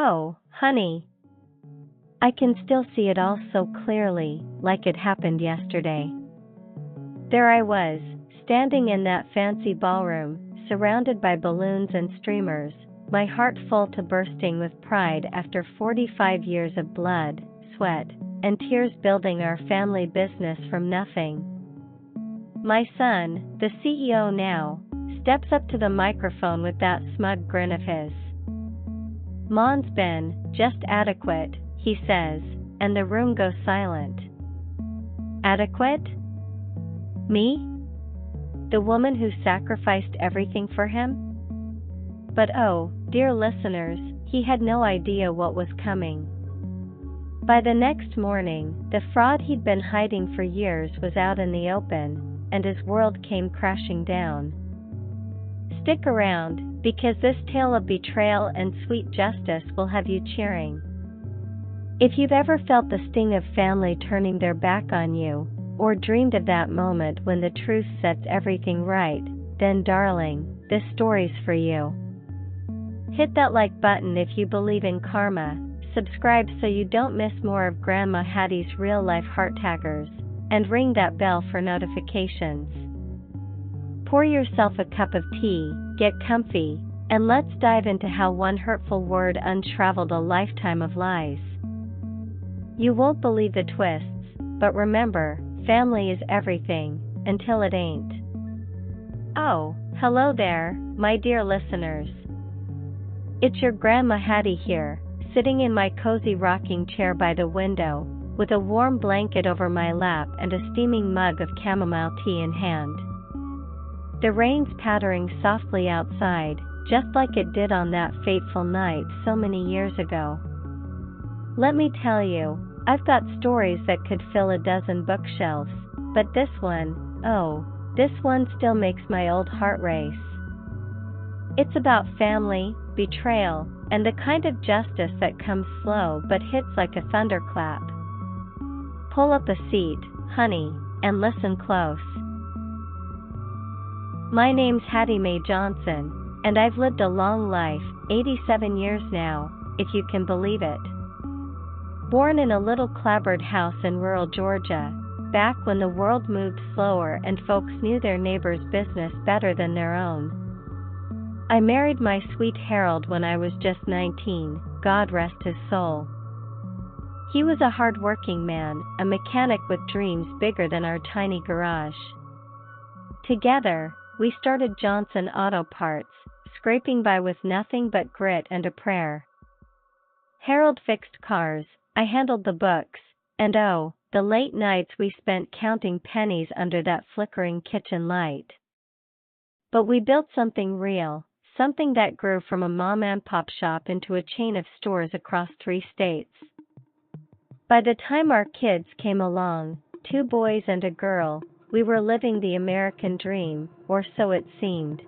Oh, honey. I can still see it all so clearly, like it happened yesterday. There I was, standing in that fancy ballroom, surrounded by balloons and streamers, my heart full to bursting with pride after 45 years of blood, sweat, and tears building our family business from nothing. My son, the CEO now, steps up to the microphone with that smug grin of his. "Mon's been just adequate," he says, and the room goes silent. Adequate? Me? The woman who sacrificed everything for him? But oh, dear listeners, he had no idea what was coming. By the next morning, the fraud he'd been hiding for years was out in the open, and his world came crashing down. Stick around, because this tale of betrayal and sweet justice will have you cheering. If you've ever felt the sting of family turning their back on you, or dreamed of that moment when the truth sets everything right, then darling, this story's for you. Hit that like button if you believe in karma, subscribe so you don't miss more of Grandma Hattie's real-life heart-taggers, and ring that bell for notifications. Pour yourself a cup of tea, get comfy, and let's dive into how one hurtful word untraveled a lifetime of lies. You won't believe the twists, but remember, family is everything, until it ain't. Oh, hello there, my dear listeners. It's your Grandma Hattie here, sitting in my cozy rocking chair by the window, with a warm blanket over my lap and a steaming mug of chamomile tea in hand. The rain's pattering softly outside, just like it did on that fateful night so many years ago. Let me tell you, I've got stories that could fill a dozen bookshelves, but this one, oh, this one still makes my old heart race. It's about family, betrayal, and the kind of justice that comes slow but hits like a thunderclap. Pull up a seat, honey, and listen close. My name's Hattie Mae Johnson, and I've lived a long life, 87 years now, if you can believe it. Born in a little clapboard house in rural Georgia, back when the world moved slower and folks knew their neighbor's business better than their own. I married my sweet Harold when I was just 19, God rest his soul. He was a hard-working man, a mechanic with dreams bigger than our tiny garage. Together, we started Johnson Auto Parts, scraping by with nothing but grit and a prayer. Harold fixed cars, I handled the books, and oh, the late nights we spent counting pennies under that flickering kitchen light. But we built something real, something that grew from a mom-and-pop shop into a chain of stores across 3 states. By the time our kids came along, 2 boys and a girl, we were living the American dream, or so it seemed.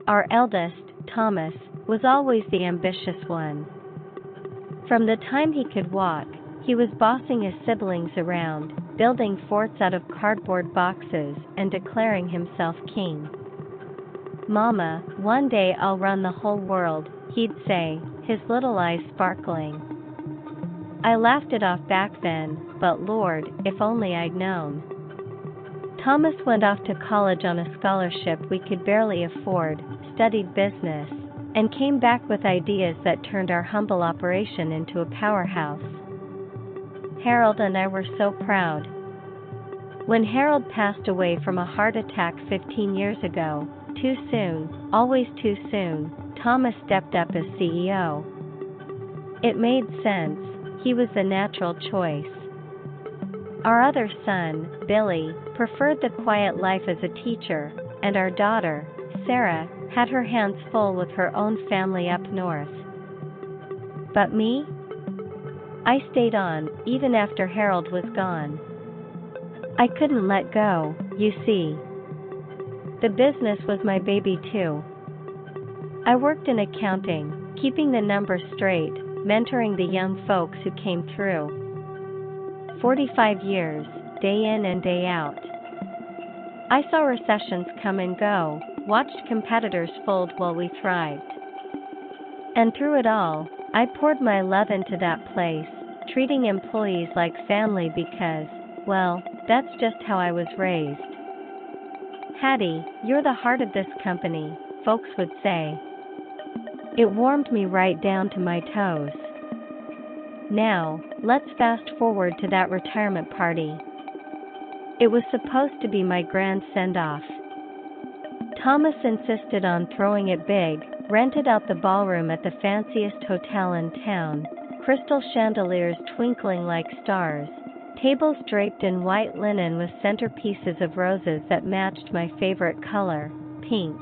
Our eldest, Thomas, was always the ambitious one. From the time he could walk, he was bossing his siblings around, building forts out of cardboard boxes and declaring himself king. "Mama, one day I'll run the whole world," he'd say, his little eyes sparkling. I laughed it off back then, but Lord, if only I'd known. Thomas went off to college on a scholarship we could barely afford, studied business, and came back with ideas that turned our humble operation into a powerhouse. Harold and I were so proud. When Harold passed away from a heart attack 15 years ago, too soon, always too soon, Thomas stepped up as CEO. It made sense, he was the natural choice. Our other son, Billy, preferred the quiet life as a teacher, and our daughter, Sarah, had her hands full with her own family up north. But me? I stayed on, even after Harold was gone. I couldn't let go, you see. The business was my baby too. I worked in accounting, keeping the numbers straight, mentoring the young folks who came through. 45 years, day in and day out. I saw recessions come and go, watched competitors fold while we thrived. And through it all, I poured my love into that place, treating employees like family because, well, that's just how I was raised. Hattie, you're the heart of this company, folks would say. It warmed me right down to my toes. Now, let's fast forward to that retirement party. It was supposed to be my grand send-off. Thomas insisted on throwing it big, rented out the ballroom at the fanciest hotel in town, crystal chandeliers twinkling like stars, tables draped in white linen with centerpieces of roses that matched my favorite color, pink.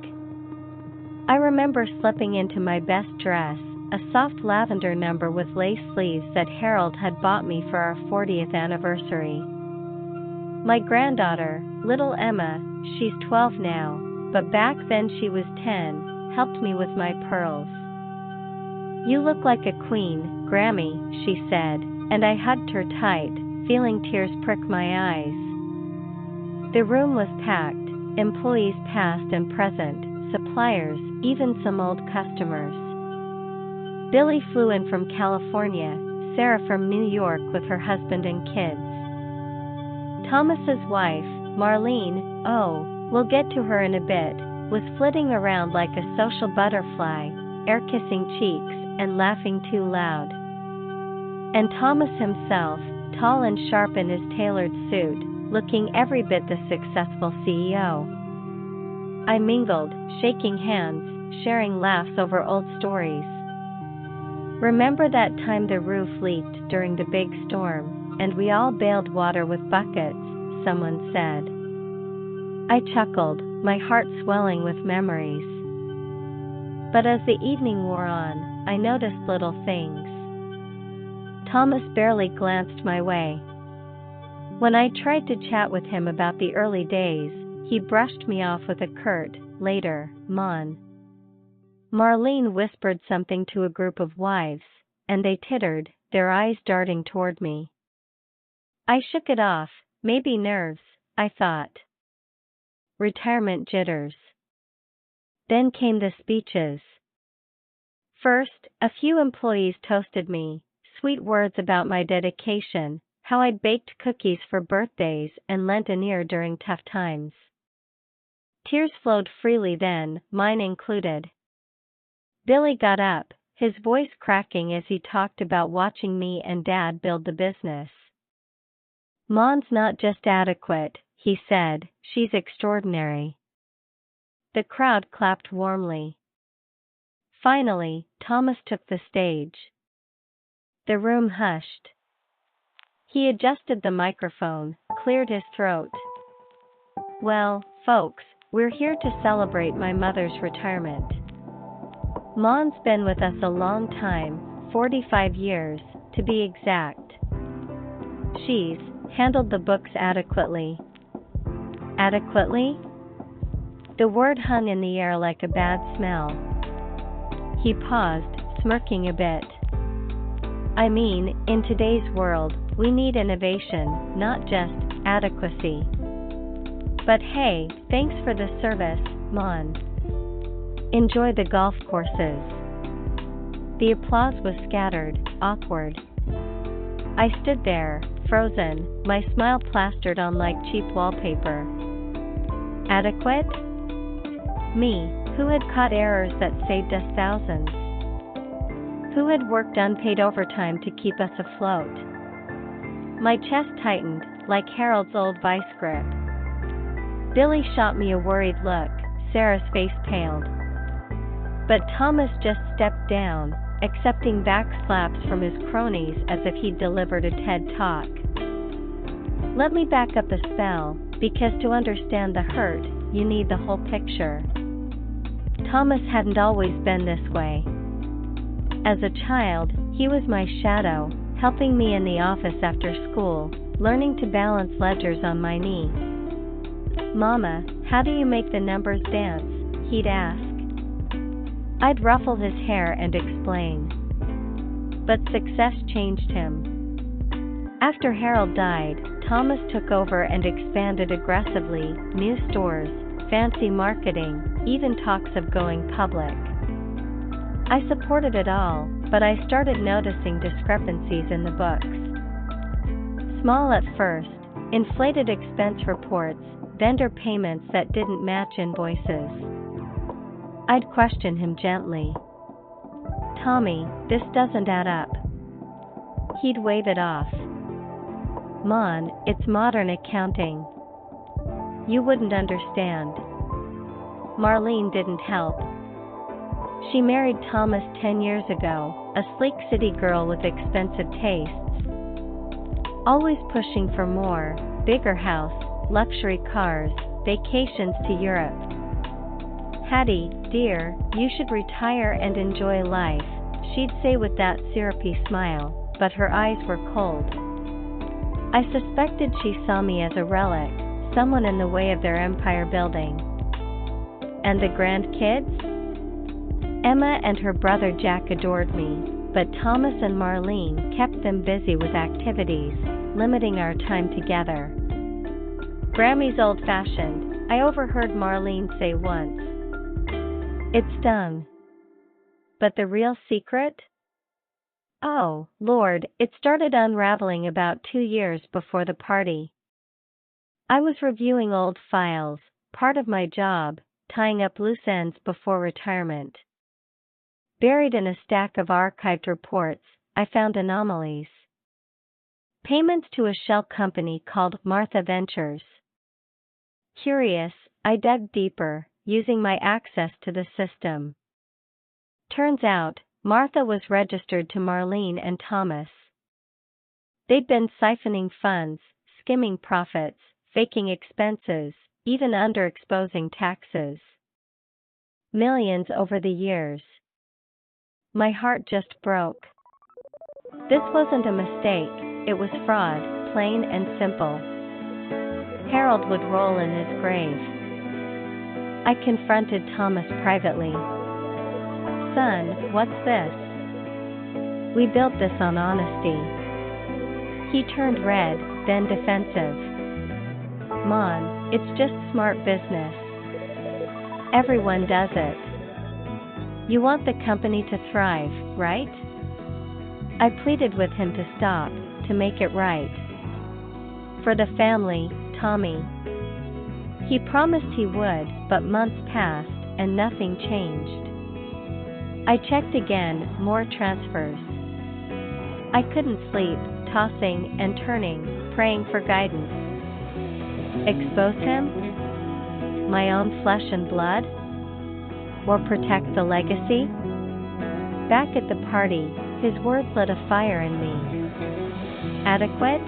I remember slipping into my best dress, a soft lavender number with lace sleeves that Harold had bought me for our 40th anniversary. My granddaughter, little Emma, she's 12 now, but back then she was 10, helped me with my pearls. "You look like a queen, Grammy," she said, and I hugged her tight, feeling tears prick my eyes. The room was packed, employees past and present, suppliers, even some old customers. Billy flew in from California, Sarah from New York with her husband and kids. Thomas's wife, Marlene, oh, we'll get to her in a bit, was flitting around like a social butterfly, air-kissing cheeks, and laughing too loud. And Thomas himself, tall and sharp in his tailored suit, looking every bit the successful CEO. I mingled, shaking hands, sharing laughs over old stories. "Remember that time the roof leaked during the big storm, and we all bailed water with buckets," someone said. I chuckled, my heart swelling with memories. But as the evening wore on, I noticed little things. Thomas barely glanced my way. When I tried to chat with him about the early days, he brushed me off with a curt, "Later, Mon." Marlene whispered something to a group of wives, and they tittered, their eyes darting toward me. I shook it off, maybe nerves, I thought. Retirement jitters. Then came the speeches. First, a few employees toasted me, sweet words about my dedication, how I'd baked cookies for birthdays and lent an ear during tough times. Tears flowed freely then, mine included. Billy got up, his voice cracking as he talked about watching me and Dad build the business. "Mon's not just adequate," he said, "she's extraordinary." The crowd clapped warmly. Finally, Thomas took the stage. The room hushed. He adjusted the microphone, cleared his throat. "Well, folks, we're here to celebrate my mother's retirement. Mon's been with us a long time, 45 years, to be exact. She's handled the books adequately." Adequately? The word hung in the air like a bad smell. He paused, smirking a bit. "I mean, in today's world, we need innovation, not just adequacy. But hey, thanks for the service, Mon. Enjoy the golf courses." The applause was scattered, awkward. I stood there, frozen, my smile plastered on like cheap wallpaper. Adequate? Me, who had caught errors that saved us thousands? Who had worked unpaid overtime to keep us afloat? My chest tightened, like Harold's old vice grip. Billy shot me a worried look, Sarah's face paled. But Thomas just stepped down, accepting backslaps from his cronies as if he'd delivered a TED Talk. Let me back up a spell, because to understand the hurt, you need the whole picture. Thomas hadn't always been this way. As a child, he was my shadow, helping me in the office after school, learning to balance ledgers on my knee. "Mama, how do you make the numbers dance?" he'd ask. I'd ruffle his hair and explain. But success changed him. After Harold died, Thomas took over and expanded aggressively, new stores, fancy marketing, even talks of going public. I supported it all, but I started noticing discrepancies in the books. Small at first, inflated expense reports, vendor payments that didn't match invoices. I'd question him gently. "Tommy, this doesn't add up." He'd wave it off. "Mon, it's modern accounting. You wouldn't understand." Marlene didn't help. She married Thomas 10 years ago, a sleek city girl with expensive tastes. Always pushing for more, bigger house, luxury cars, vacations to Europe. "Hattie, dear, you should retire and enjoy life," she'd say with that syrupy smile, but her eyes were cold. I suspected she saw me as a relic, someone in the way of their empire building. And the grandkids? Emma and her brother Jack adored me, but Thomas and Marlene kept them busy with activities, limiting our time together. "Grammy's old-fashioned," I overheard Marlene say once. It stung. But the real secret? Oh, Lord, it started unraveling about 2 years before the party. I was reviewing old files, part of my job, tying up loose ends before retirement. Buried in a stack of archived reports, I found anomalies. Payments to a shell company called Martha Ventures. Curious, I dug deeper, using my access to the system. Turns out, Martha was registered to Marlene and Thomas. They'd been siphoning funds, skimming profits, faking expenses, even underexposing taxes. Millions over the years. My heart just broke. This wasn't a mistake, it was fraud, plain and simple. Harold would roll in his grave. I confronted Thomas privately. "Son, what's this? We built this on honesty." He turned red, then defensive. "Mon, it's just smart business. Everyone does it. You want the company to thrive, right?" I pleaded with him to stop, to make it right. "For the family, Tommy." He promised he would, but months passed, and nothing changed. I checked again, more transfers. I couldn't sleep, tossing and turning, praying for guidance. Expose him? My own flesh and blood? Or protect the legacy? Back at the party, his words lit a fire in me. "Adequate?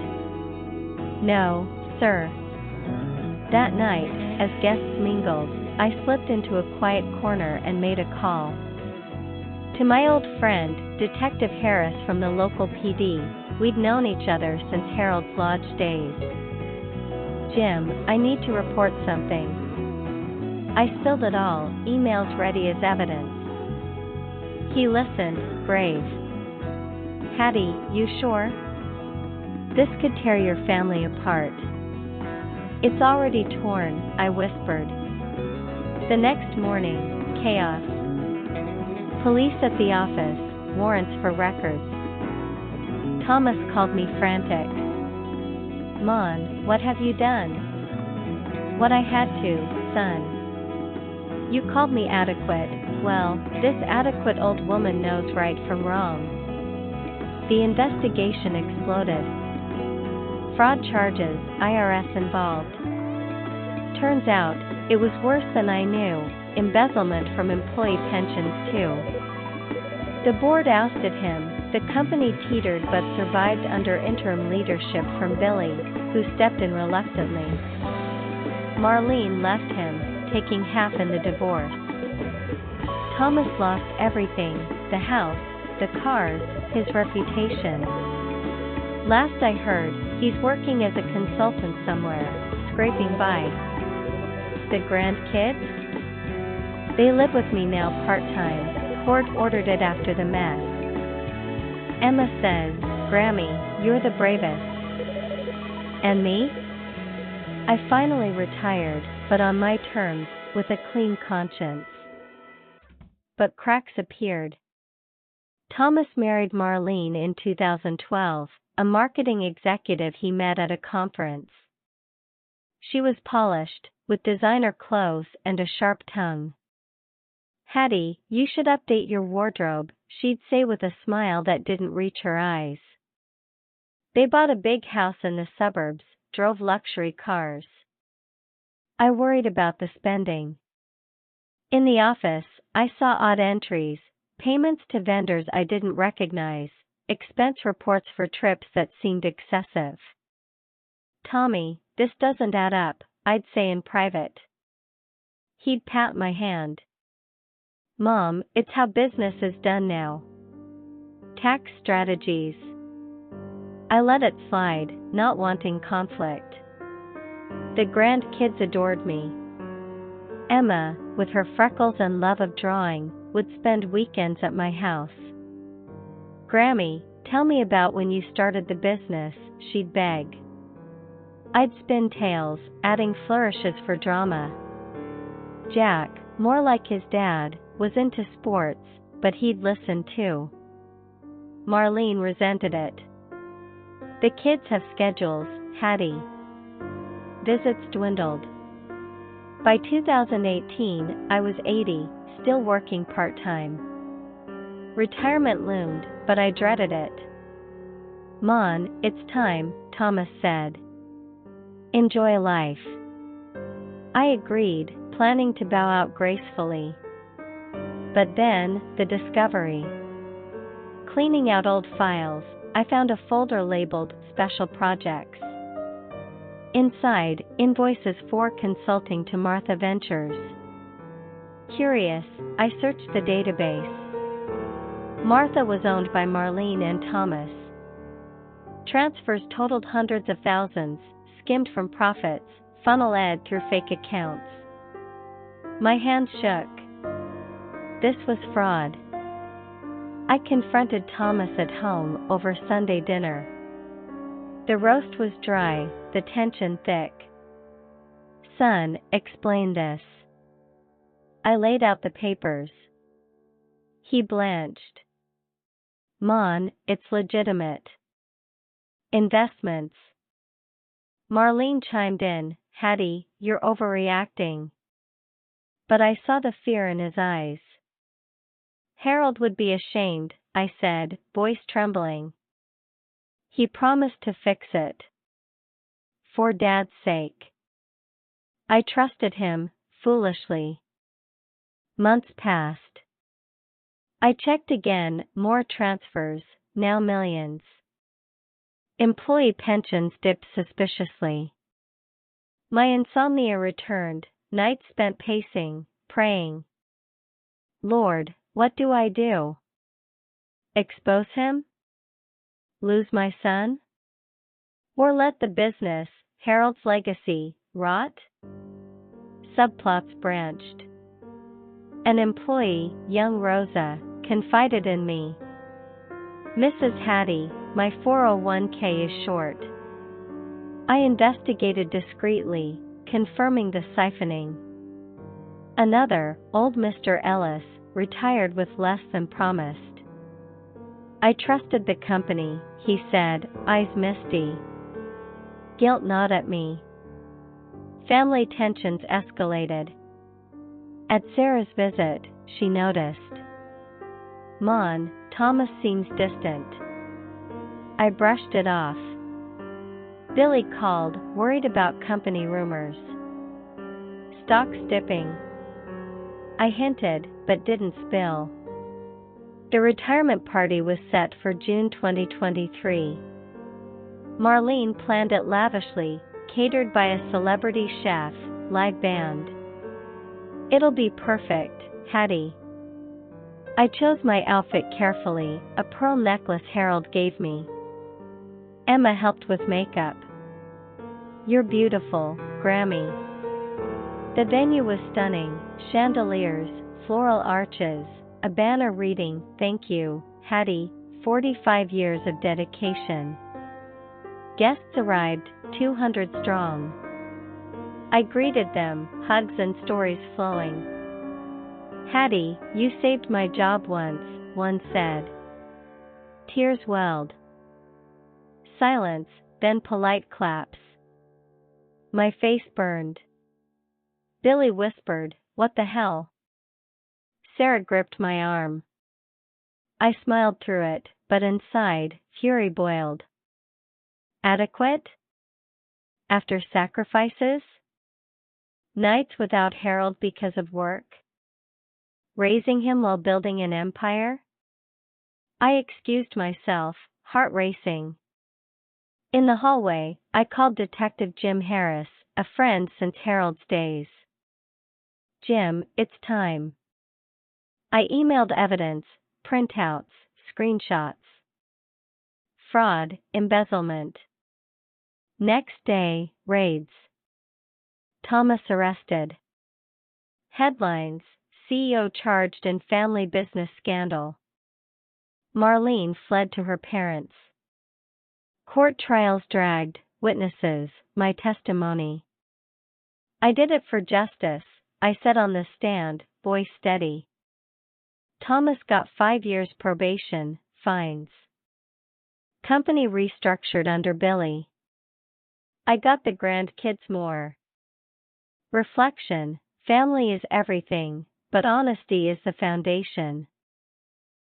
No, sir." That night, as guests mingled, I slipped into a quiet corner and made a call. To my old friend, Detective Harris from the local PD, we'd known each other since Harold's Lodge days. "Jim, I need to report something." I spilled it all, emails ready as evidence. He listened, brave. "Hattie, you sure? This could tear your family apart." "It's already torn," I whispered. The next morning, chaos. Police at the office, warrants for records. Thomas called me frantic. "Mon, what have you done?" "What I had to, son." "You called me adequate. Well, this adequate old woman knows right from wrong." The investigation exploded. Fraud charges, IRS involved. Turns out, it was worse than I knew, embezzlement from employee pensions too. The board ousted him, the company teetered but survived under interim leadership from Billy, who stepped in reluctantly. Marlene left him, taking half in the divorce. Thomas lost everything, the house, the cars, his reputation. Last I heard, he's working as a consultant somewhere, scraping by. The grandkids? They live with me now part-time, court ordered it after the mess. Emma says, "Grammy, you're the bravest." And me? I finally retired, but on my terms, with a clean conscience. But cracks appeared. Thomas married Marlene in 2012, a marketing executive he met at a conference. She was polished, with designer clothes and a sharp tongue. "Hattie, you should update your wardrobe," she'd say with a smile that didn't reach her eyes. They bought a big house in the suburbs, drove luxury cars. I worried about the spending. In the office, I saw odd entries, payments to vendors I didn't recognize, expense reports for trips that seemed excessive. "Tommy, this doesn't add up," I'd say in private. He'd pat my hand. "Mom, it's how business is done now." Tax strategies. I let it slide, not wanting conflict. The grandkids adored me. Emma, with her freckles and love of drawing, would spend weekends at my house. "Grammy, tell me about when you started the business," she'd beg. I'd spin tales, adding flourishes for drama. Jack, more like his dad, was into sports, but he'd listen too. Marlene resented it. "The kids have schedules, Hattie." Visits dwindled. By 2018, I was 80, still working part-time. Retirement loomed, but I dreaded it. "Mon, it's time," Thomas said. "Enjoy life." I agreed, planning to bow out gracefully. But then, the discovery. Cleaning out old files, I found a folder labeled Special Projects. Inside, invoices for consulting to Martha Ventures. Curious, I searched the database. Martha was owned by Marlene and Thomas. Transfers totaled hundreds of thousands, skimmed from profits, funnel-ed through fake accounts. My hands shook. This was fraud. I confronted Thomas at home over Sunday dinner. The roast was dry, the tension thick. "Son, explain this." I laid out the papers. He blanched. "Mon, it's legitimate. Investments." Marlene chimed in, "Hattie, you're overreacting." But I saw the fear in his eyes. "Harold would be ashamed," I said, voice trembling. "He promised to fix it. For Dad's sake." I trusted him, foolishly. Months passed. I checked again, more transfers, now millions. Employee pensions dipped suspiciously. My insomnia returned, nights spent pacing, praying. "Lord, what do I do? Expose him? Lose my son? Or let the business, Harold's legacy, rot?" Subplots branched. An employee, young Rosa, confided in me. "Mrs. Hattie, my 401k is short." I investigated discreetly, confirming the siphoning. Another, old Mr. Ellis, retired with less than promised. "I trusted the company," he said, eyes misty. Guilt gnawed at me. Family tensions escalated. At Sarah's visit, she noticed. "Mon, Thomas seems distant." I brushed it off. Billy called, worried about company rumors. Stocks dipping. I hinted, but didn't spill. The retirement party was set for June 2023. Marlene planned it lavishly, catered by a celebrity chef, live band. "It'll be perfect, Hattie." I chose my outfit carefully, a pearl necklace Harold gave me. Emma helped with makeup. "You're beautiful, Grammy." The venue was stunning, chandeliers, floral arches, a banner reading, "Thank you, Hattie, 45 years of dedication." Guests arrived, 200 strong. I greeted them, hugs and stories flowing. "Hattie, you saved my job once," one said. Tears welled. Silence, then polite claps. My face burned. Billy whispered, "What the hell?" Sarah gripped my arm. I smiled through it, but inside, fury boiled. Adequate? After sacrifices? Nights without Harold because of work? Raising him while building an empire? I excused myself, heart racing. In the hallway, I called Detective Jim Harris, a friend since Harold's days. "Jim, it's time." I emailed evidence, printouts, screenshots. Fraud, embezzlement. Next day, raids. Thomas arrested. Headlines, CEO charged in family business scandal. Marlene fled to her parents. Court trials dragged, witnesses, my testimony. "I did it for justice," I said on the stand, voice steady. Thomas got 5 years probation, fines. Company restructured under Billy. I got the grandkids more. Reflection: family is everything, but honesty is the foundation.